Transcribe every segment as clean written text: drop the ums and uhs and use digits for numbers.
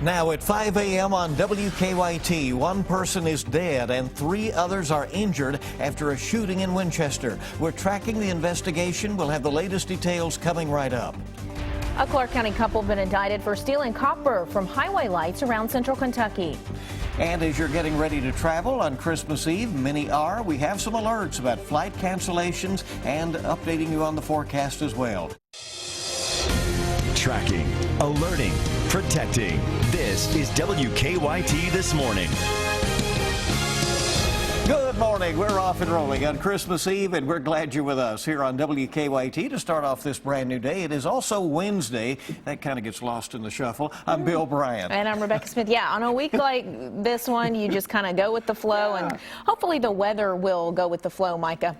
Now at 5 a.m. on WKYT, one person is dead and 3 others are injured after a shooting in Winchester. We're tracking the investigation. We'll have the latest details coming right up. A Clark County couple been indicted for stealing copper from highway lights around central Kentucky. And as you're getting ready to travel on Christmas Eve, many are, we have some alerts about flight cancellations and updating you on the forecast as well. Tracking, alerting, protecting. This is WKYT This Morning. Good morning. We're off and rolling on Christmas Eve, and we're glad you're with us here on WKYT to start off this brand new day. It is also Wednesday. That kind of gets lost in the shuffle. I'm Bill Bryant. And I'm Rebecca Smith. Yeah, on a week like this one, you just kind of go with the flow, and hopefully the weather will go with the flow, Micah.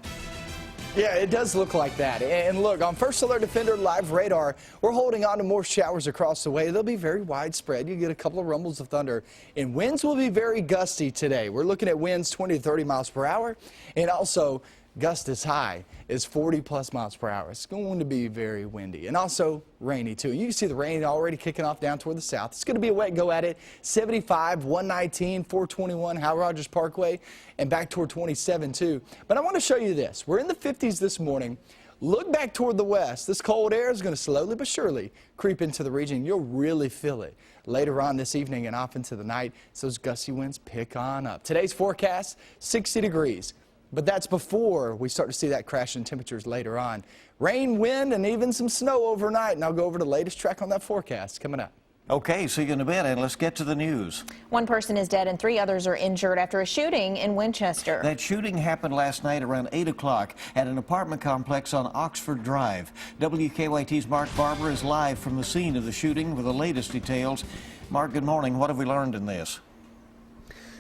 Yeah, it does look like that. And look, on First Alert Defender Live Radar, we're holding on to more showers across the way. They'll be very widespread. You get a couple of rumbles of thunder. And winds will be very gusty today. We're looking at winds 20 to 30 miles per hour. And also, gust as high as 40+ miles per hour. It's going to be very windy and also rainy too. You can see the rain already kicking off down toward the south. It's going to be a wet go at it. 75, 119, 421 Hal Rogers Parkway and back toward 27 too. But I want to show you this. We're in the 50s this morning. Look back toward the west. This cold air is going to slowly but surely creep into the region. You'll really feel it later on this evening and off into the night. So those gusty winds pick on up. Today's forecast, 60 degrees. But that's before we start to see that crash in temperatures later on. Rain, wind, and even some snow overnight. And I'll go over the latest track on that forecast coming up. Okay, see you in a bit, and let's get to the news. One person is dead and 3 others are injured after a shooting in Winchester. That shooting happened last night around 8 o'clock at an apartment complex on Oxford Drive. WKYT's Mark Barber is live from the scene of the shooting with the latest details. Mark, good morning. What have we learned in this?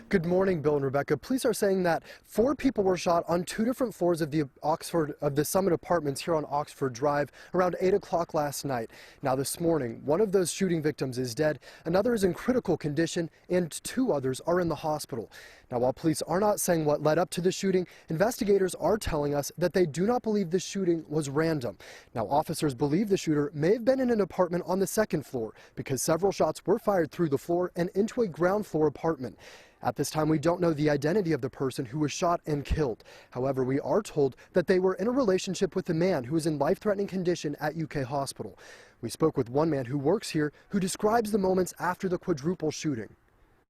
Good morning, Bill and Rebecca. Police are saying that 4 people were shot on 2 different floors of the Summit Apartments here on Oxford Drive around 8 o'clock last night. Now this morning, one of those shooting victims is dead, another is in critical condition, and 2 others are in the hospital. Now, while police are not saying what led up to the shooting, investigators are telling us that they do not believe the shooting was random. Now, officers believe the shooter may have been in an apartment on the 2nd floor because several shots were fired through the floor and into a ground floor apartment. At this time, we don't know the identity of the person who was shot and killed. However, we are told that they were in a relationship with a man who is in life-threatening condition at UK Hospital. We spoke with one man who works here who describes the moments after the quadruple shooting.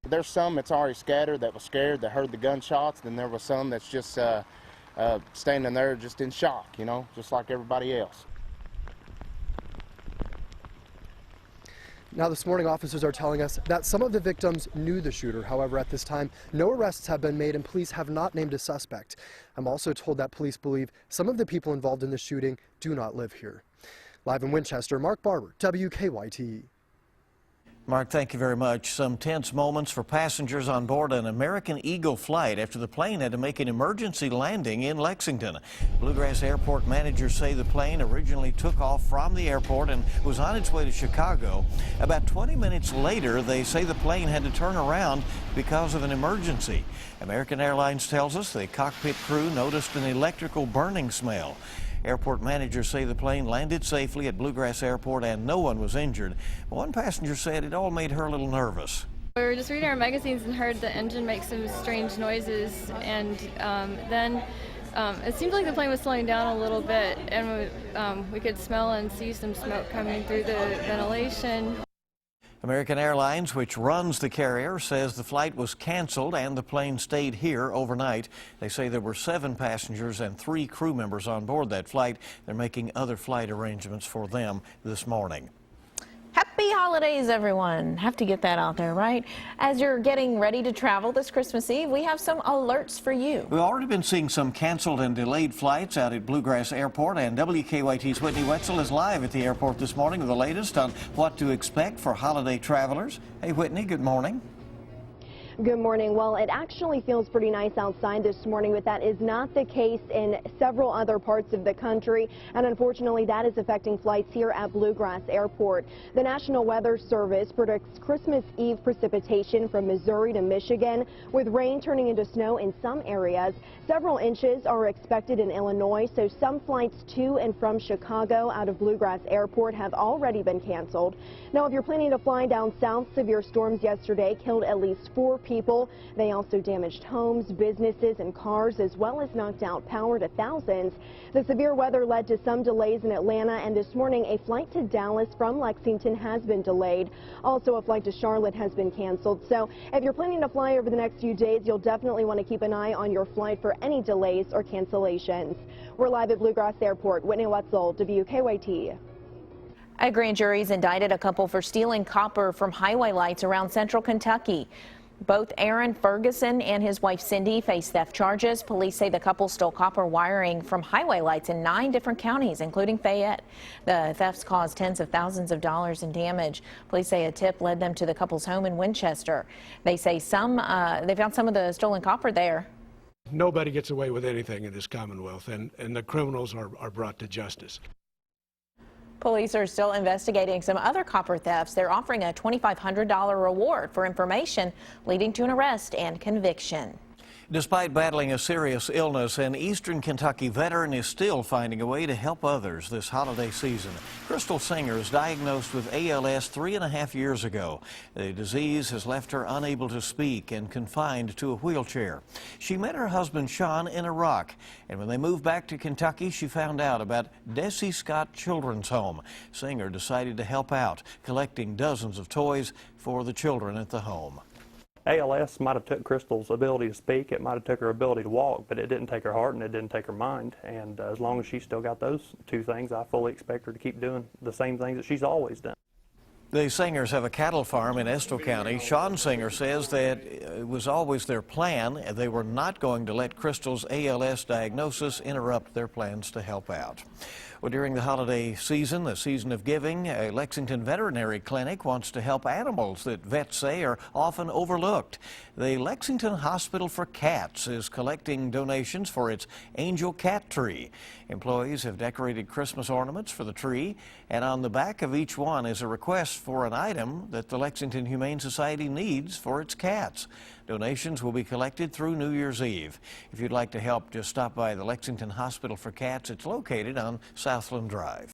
There's some that's already scattered, that was scared, that heard the gunshots. Then there was some that's just standing there just in shock, you know, just like everybody else. Now this morning, officers are telling us that some of the victims knew the shooter. However, at this time, no arrests have been made and police have not named a suspect. I'm also told that police believe some of the people involved in the shooting do not live here. Live in Winchester, Mark Barber, WKYT. Mark, thank you very much. Some tense moments for passengers on board an American Eagle flight after the plane had to make an emergency landing in Lexington. Bluegrass Airport managers say the plane originally took off from the airport and was on its way to Chicago. About 20 minutes later, they say the plane had to turn around because of an emergency. American Airlines tells us the cockpit crew noticed an electrical burning smell. Airport managers say the plane landed safely at Bluegrass Airport and no one was injured. One passenger said it all made her a little nervous. We were just reading our magazines and heard the engine make some strange noises, and then it seemed like the plane was slowing down a little bit, and we could smell and see some smoke coming through the ventilation. American Airlines, which runs the carrier, says the flight was canceled and the plane stayed here overnight. They say there were 7 passengers and 3 crew members on board that flight. They're making other flight arrangements for them this morning. Happy holidays, everyone. Have to get that out there, right? As you're getting ready to travel this Christmas Eve, we have some alerts for you. We've already been seeing some canceled and delayed flights out at Bluegrass Airport, and WKYT's Whitney Wetzel is live at the airport this morning with the latest on what to expect for holiday travelers. Hey, Whitney, good morning. Good morning. Well, it actually feels pretty nice outside this morning, but that is not the case in several other parts of the country, and unfortunately that is affecting flights here at Bluegrass Airport. The National Weather Service predicts Christmas Eve precipitation from Missouri to Michigan, with rain turning into snow in some areas. Several inches are expected in Illinois, so some flights to and from Chicago out of Bluegrass Airport have already been canceled. Now, if you're planning to fly down south, severe storms yesterday killed at least 4 people. They also damaged homes, businesses, and cars, as well as knocked out power to thousands. The severe weather led to some delays in Atlanta, and this morning a flight to Dallas from Lexington has been delayed. Also, a flight to Charlotte has been canceled. So if you're planning to fly over the next few days, you'll definitely want to keep an eye on your flight for any delays or cancellations. We're live at Bluegrass Airport. Whitney Wetzel, WKYT. A grand jury's indicted a couple for stealing copper from highway lights around central Kentucky. Both Aaron Ferguson and his wife Cindy face theft charges. Police say the couple stole copper wiring from highway lights in 9 different counties, including Fayette. The thefts caused tens of thousands of dollars in damage. Police say a tip led them to the couple's home in Winchester. They say they found some of the stolen copper there. Nobody gets away with anything in this Commonwealth, and the criminals are brought to justice. Police are still investigating some other copper thefts. They're offering a $2,500 reward for information leading to an arrest and conviction. Despite battling a serious illness, an Eastern Kentucky veteran is still finding a way to help others this holiday season. Crystal Singer is diagnosed with ALS 3.5 years ago. The disease has left her unable to speak and confined to a wheelchair. She met her husband Sean in Iraq, and when they moved back to Kentucky, she found out about Desi Scott Children's Home. Singer decided to help out, collecting dozens of toys for the children at the home. ALS might have took Crystal's ability to speak, it might have took her ability to walk, but it didn't take her heart and it didn't take her mind. And as long as she's still got those 2 things, I fully expect her to keep doing the same things that she's always done. The Singers have a cattle farm in Estill County. Sean Singer says that it was always their plan. They were not going to let Crystal's ALS diagnosis interrupt their plans to help out. Well, during the holiday season, the season of giving, a Lexington veterinary clinic wants to help animals that vets say are often overlooked. The Lexington Hospital for Cats is collecting donations for its Angel Cat Tree. Employees have decorated Christmas ornaments for the tree, and on the back of each one is a request for an item that the Lexington Humane Society needs for its cats. Donations will be collected through New Year's Eve. If you'd like to help, just stop by the Lexington Hospital for Cats. It's located on Southland Drive.